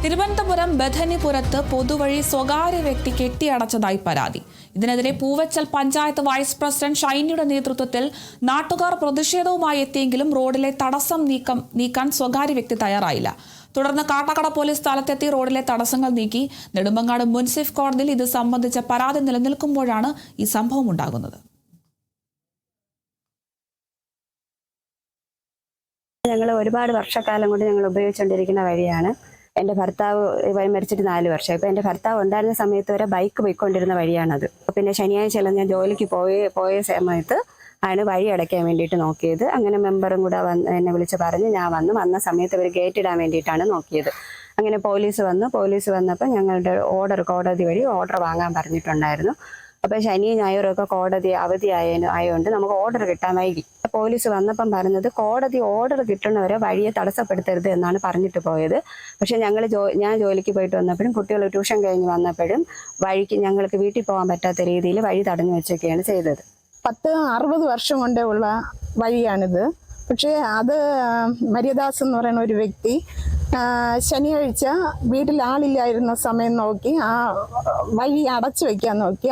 തിരുവനന്തപുരം ബഥനിപുരത്ത് പൊതുവഴി സ്വകാര്യ വ്യക്തി കെട്ടിയടച്ചതായി പരാതി. ഇതിനെതിരെ പൂവച്ചൽ പഞ്ചായത്ത് വൈസ് പ്രസിഡന്റ് ഷൈനിയുടെ നേതൃത്വത്തിൽ നാട്ടുകാർ പ്രതിഷേധവുമായി എത്തിയെങ്കിലും റോഡിലെ തടസ്സം നീക്കാൻ സ്വകാര്യ വ്യക്തി തയ്യാറായില്ല. തുടർന്ന് കാട്ടാക്കട പോലീസ് സ്ഥലത്തെത്തി റോഡിലെ തടസ്സങ്ങൾ നീക്കി. നെടുമങ്ങാട് മുൻസിഫ് കോടതിയിൽ ഇത് സംബന്ധിച്ച പരാതി നിലനിൽക്കുമ്പോഴാണ് ഈ സംഭവം ഉണ്ടാകുന്നത്. ഞങ്ങൾ ഒരുപാട് വർഷക്കാലം കൊണ്ട് ഞങ്ങൾ ഉപയോഗിച്ചുകൊണ്ടിരിക്കുന്ന വഴിയാണ്. എൻ്റെ ഭർത്താവ് മരിച്ചിട്ട് 4 വർഷം. ഇപ്പം എൻ്റെ ഭർത്താവ് ഉണ്ടായിരുന്ന സമയത്ത് വരെ ബൈക്ക് പോയിക്കൊണ്ടിരുന്ന വഴിയാണത്. പിന്നെ ശനിയാഴ്ച ഞാൻ ജോലിക്ക് പോയ സമയത്ത് ആണ് വഴി അടയ്ക്കാൻ വേണ്ടിയിട്ട് നോക്കിയത്. അങ്ങനെ മെമ്പറും കൂടെ എന്നെ വിളിച്ച് പറഞ്ഞ് ഞാൻ വന്ന സമയത്ത് അവർ ഗേറ്റ് ഇടാൻ വേണ്ടിയിട്ടാണ് നോക്കിയത്. അങ്ങനെ പോലീസ് വന്നപ്പോൾ ഞങ്ങളുടെ കോടതി വഴി ഓർഡർ വാങ്ങാൻ പറഞ്ഞിട്ടുണ്ടായിരുന്നു. അപ്പോൾ ശനി ഞായറൊക്കെ കോടതി അവധി ആയതുകൊണ്ട് നമുക്ക് ഓർഡർ കിട്ടാൻ വൈകി. പോലീസ് വന്നപ്പം പറഞ്ഞത് കോടതി ഓർഡർ കിട്ടുന്നവരെ വഴിയെ തടസ്സപ്പെടുത്തരുത് എന്നാണ് പറഞ്ഞിട്ട് പോയത്. പക്ഷെ ഞാൻ ജോലിക്ക് പോയിട്ട് വന്നപ്പോഴും കുട്ടികൾ ട്യൂഷൻ കഴിഞ്ഞ് വന്നപ്പോഴും വഴിക്ക് ഞങ്ങൾക്ക് വീട്ടിൽ പോകാൻ പറ്റാത്ത രീതിയിൽ വഴി തടഞ്ഞു വെച്ചൊക്കെയാണ് ചെയ്തത്. 60 വർഷം കൊണ്ടേ ഉള്ള വഴിയാണിത്. പക്ഷേ അത് മര്യദാസ് എന്ന് പറയുന്ന ഒരു വ്യക്തി ശനിയാഴ്ച വീട്ടിൽ ആളില്ലായിരുന്ന സമയം നോക്കി ആ വഴി അടച്ചു വെക്കാൻ നോക്കി.